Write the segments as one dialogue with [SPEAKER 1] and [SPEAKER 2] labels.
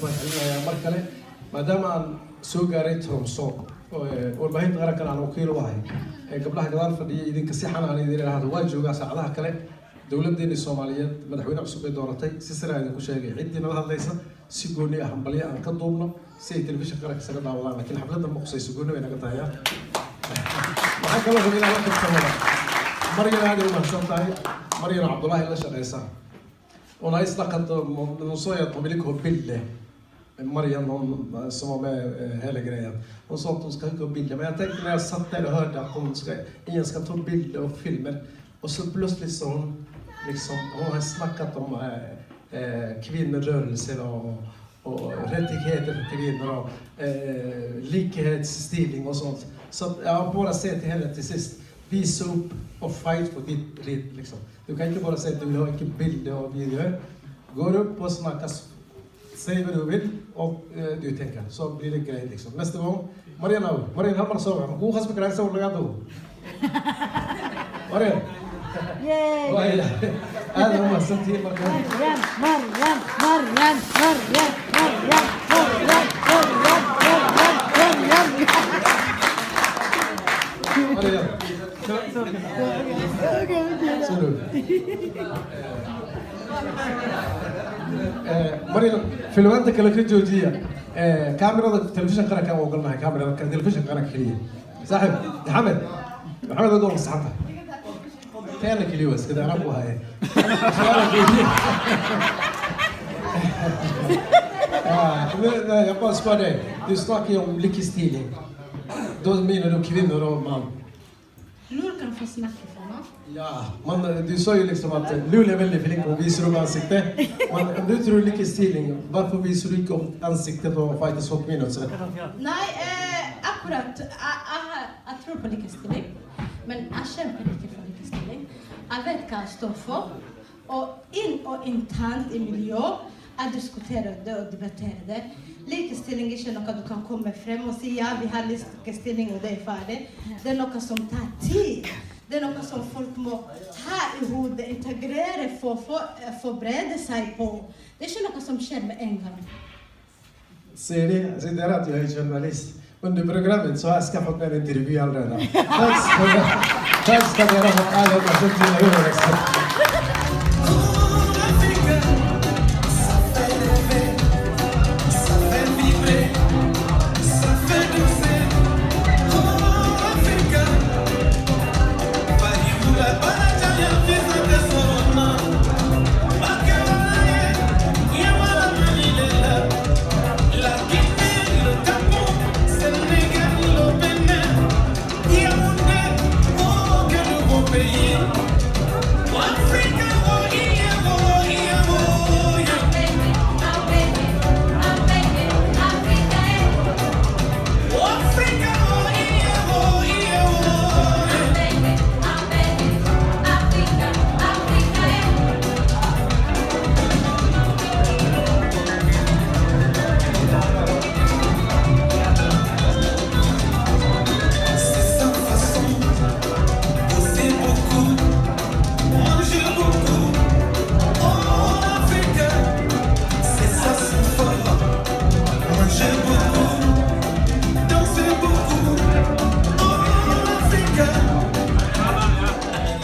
[SPEAKER 1] يا مركلة ما دام أن سوق ريتهم سوق والبهين غير كان على وكيل واحد قبلها قدام فدي إذا كسيحنا عن إذا هذا واجب وقاس علىها كله دولة دين الصومالية مدحونا عصب دورتي سيسرا هذا كل شيء عندنا هذا ليس سيقولني أهم بلي أن كضمنا سي تلفزيون كرك سكنا والله لكن حفلة المقصي سيقولنا بينك تايا معك الله من الله كتسمع مريم هذه المهشوم تاعي مريم عبد الله إلا شقيسة ولا يسلقت من صويا طبيلكم بالله مريم som hela grejen. Hon sa att hon ska gå bilder, men jag tänkte när jag satt där och hörde att hon ska ta bilder och filmer och så plötsligt så hon har snackat om kvinnorörelser och rättigheter för kvinnor och likhetsstilling och sånt. Så jag har bara sett till henne till sist visa upp och fight för ditt rätt liksom. Du kan inte bara säga att du vill ha inte bilder och videor. Går upp och snackas. Säg vad du vill och du tänker så blir det grej liksom. Nästa gång Mariana har så hon har spelat så länge då. Mariana. Yay. Hade hon sett till Mariana. مريم في الوقت كله كجوجية كاميرا التلفزيون قرأ كم وقلنا كاميرا التلفزيون قرأ كلية صاحب محمد هذول الصحافة كان كليوس كذا ربوها هاي jag bara spår dig du snackar ju om likestilling då menar du kvinnor och man
[SPEAKER 2] Lur kan få snacka för något.
[SPEAKER 1] Ja, du sa ju liksom att Lul är väldigt flink och visar upp ansiktet. Men om du tror likestilling, varför visar du inte upp ansiktet och fightas för kvinnor?
[SPEAKER 2] Nej, akkurat. Jag tror på likestilling. Men jag kämpar inte för likestilling. Jag vet vad jag står för. Och internt i miljö, jag diskuterar det och debatterar det. Likestilling är inte något du kan komma fram och säga vi har likestilling och det är färdigt. Det är något som tar tid. Det är något som folk må ha i huvudet, integrera, förbereda sig på. Det är inte något som sker med en gång.
[SPEAKER 1] Ser det är att jag är journalist. Under programmet så har jag skaffat mig en intervju redan. Tack ska ni ha för alla som tittar.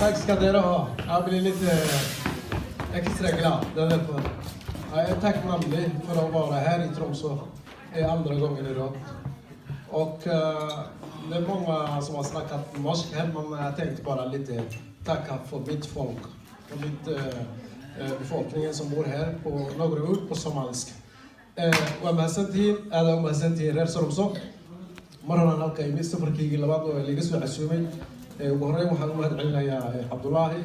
[SPEAKER 1] Tack ska ni ha. Jag blir lite extra glad. Jag är tacknämlig för att vara här i Tromsø andra gången i rad. Och det är många som har snackat norsk här, men jag tänkte bara lite tacka för mitt folk och mitt befolkningen som bor här på några ord på somalisk. ومحسنتين reer Tromsø marna halka imid safarkii labaad oo laga soo casuumay ugu horreyn waxaan u mahadcelinayaa Cabdullaahi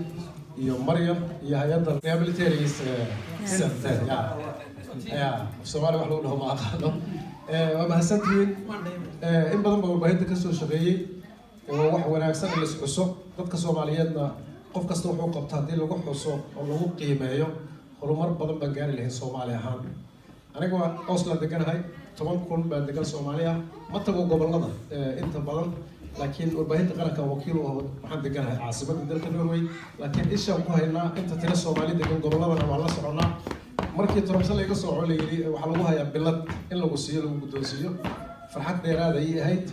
[SPEAKER 1] iyo Maryam iyo hay'adda Rehabilitation Center Soomaali wax lagu dhaho ma aqaano waa mahadsantihiin in badan baa warbaahinta ka soo shaqeeyay oo wax wanaagsan la xuso dadka Soomaaliyeedna qof kasta wuxuu qabtaa hadii lagu xuso oo lagu qiimeeyo horumar badan baan gaari lahayn Soomaali ahaan aniga waa Oslo deganahay 10,000 baan degan Soomaaliya ma tago gobolada inta badan laakiin warbaahinta qaranka wakiil oo waxaan deganahay caasimadda dalka Norway laakiin isha ku haynaa inta tira Soomaali degan goboladana waa la soconaa markii Tromso laga soo colayay waxa lagu hayaa bilad in lagu siiyo lagu guddoonsiiyo farxad dheeraad ay ahayd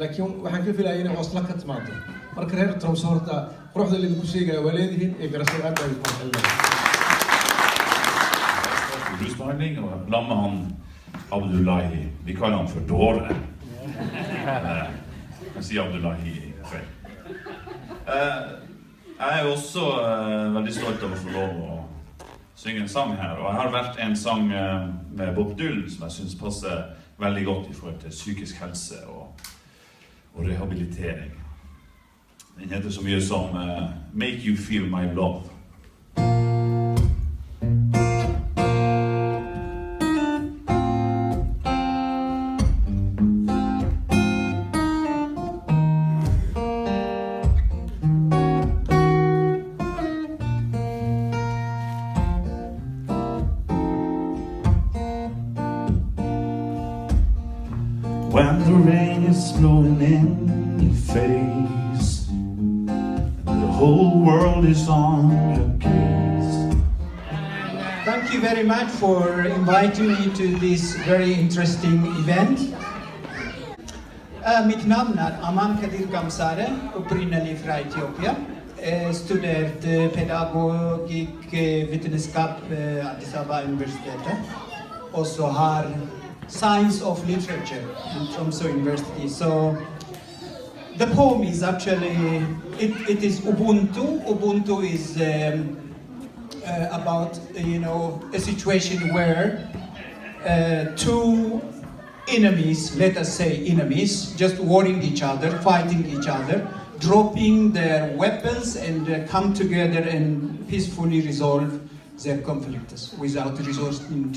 [SPEAKER 1] laakiin waxaan ka filayay inay Oslo ka timaado marka reer Tromso horta quruxda lagu sheegay waleedihiin ee garasho aad ay ku xilnaa
[SPEAKER 3] Rusbehandling og blant med han Abdullahi, vi kaller han for Dåre. Jeg sier Abdullahi feil. Jeg er også veldig stolt av å få lov å synge en sang her, og jeg har valgt en sang med Bob Dylan som jeg synes passer veldig godt i forhold til psykisk helse og rehabilitering. Den heter så mye som Make You Feel My Love. When the rain is blowing in your face and the whole world is on your case.
[SPEAKER 4] Thank you very much for inviting me to this very interesting event. Mitt namn är Aman Kadir Gamsare, opprinnelig fra Etiopia. Studerte pedagogik vetenskap Addis Ababa Universitetet. Og så har Science of Literature in Tromsø University. So the poem is actually, it is Ubuntu. Ubuntu is about, a situation where two enemies, let us say enemies, just warring each other, fighting each other, dropping their weapons and come together and peacefully resolve their conflicts without resorting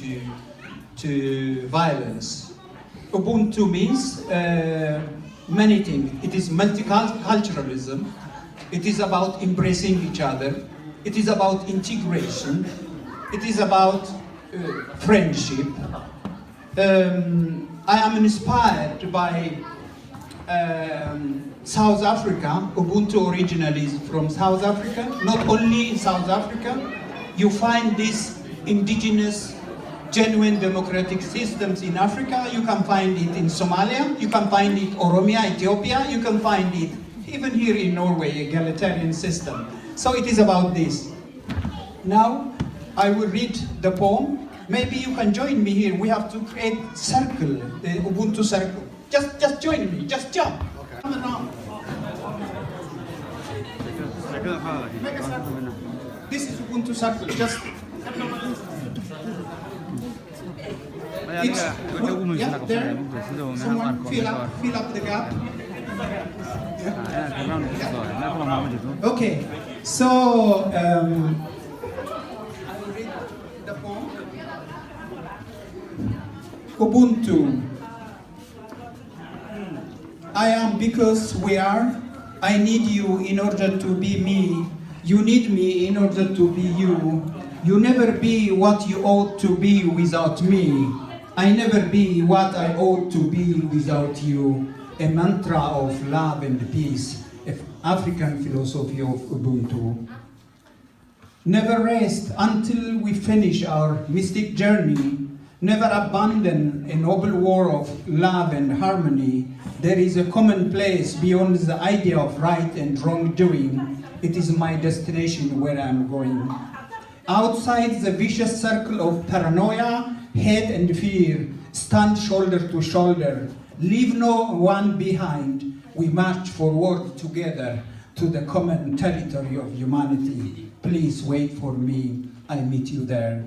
[SPEAKER 4] to violence. Ubuntu means many things. It is multiculturalism. It is about embracing each other. It is about integration. It is about friendship. I am inspired by South Africa. Ubuntu originally is from South Africa. Not only in South Africa, you find these indigenous, genuine democratic systems in Africa. You can find it in Somalia. You can find it in Oromia, Ethiopia. You can find it even here in Norway, egalitarian system. So it is about this. Now, I will read the poem. Maybe you can join me here. We have to create circle, the Ubuntu circle. Just join me. Just jump. Okay. Come around. Make a circle. This is Ubuntu circle. Just. Yeah, there. Someone fill up the gap. Yeah. Okay. So. The poem. Ubuntu. I am because we are. I need you in order to be me. You need me in order to be you. You never be what you ought to be without me. I never be what I ought to be without you. A mantra of love and peace, an African philosophy of Ubuntu. Never rest until we finish our mystic journey. Never abandon a noble war of love and harmony. There is a common place beyond the idea of right and wrongdoing. It is my destination where I'm going. Outside the vicious circle of paranoia, hate and fear, stand shoulder to shoulder. Leave no one behind. We march forward together to the common territory of humanity. Please wait for me. I meet you there.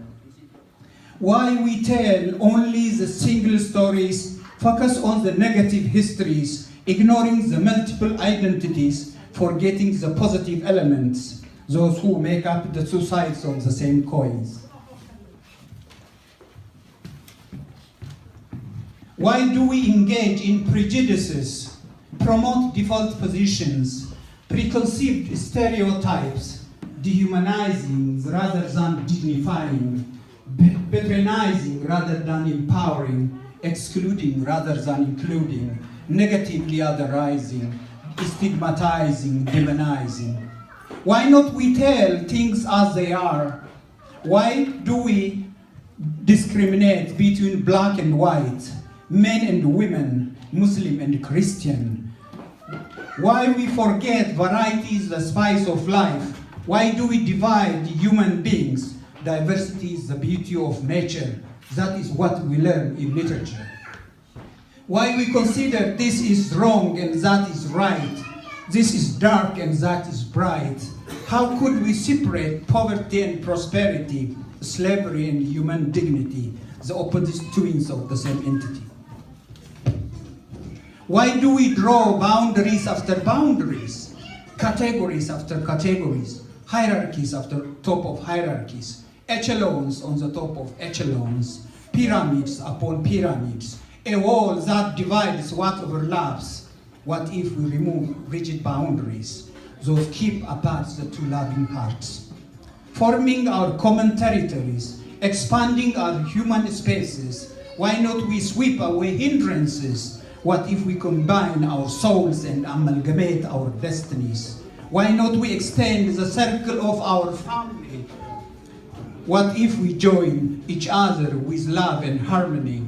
[SPEAKER 4] Why we tell only the single stories, focus on the negative histories, ignoring the multiple identities, forgetting the positive elements, those who make up the two sides of the same coins. Why do we engage in prejudices, promote default positions, preconceived stereotypes, dehumanizing rather than dignifying, patronizing rather than empowering, excluding rather than including, negatively otherizing, stigmatizing, demonizing? Why not we tell things as they are? Why do we discriminate between black and white, men and women, Muslim and Christian. Why we forget variety is the spice of life? Why do we divide human beings? Diversity is the beauty of nature. That is what we learn in literature. Why we consider this is wrong and that is right, this is dark and that is bright. How could we separate poverty and prosperity, slavery and human dignity, the opposite twins of the same entity? Why do we draw boundaries after boundaries, categories after categories, hierarchies after top of hierarchies, echelons on the top of echelons, pyramids upon pyramids, a wall that divides what overlaps? What if we remove rigid boundaries, those keep apart the two loving hearts? Forming our common territories, expanding our human spaces, why not we sweep away hindrances? What if we combine our souls and amalgamate our destinies? Why not we extend the circle of our family? What if we join each other with love and harmony?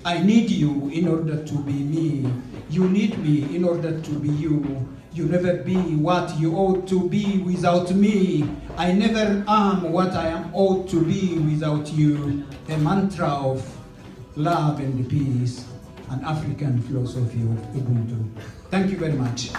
[SPEAKER 4] I need you in order to be me. You need me in order to be you. You never be what you ought to be without me. I never am what I am ought to be without you. A mantra of love and peace, an African philosophy of Ubuntu. Thank you very much.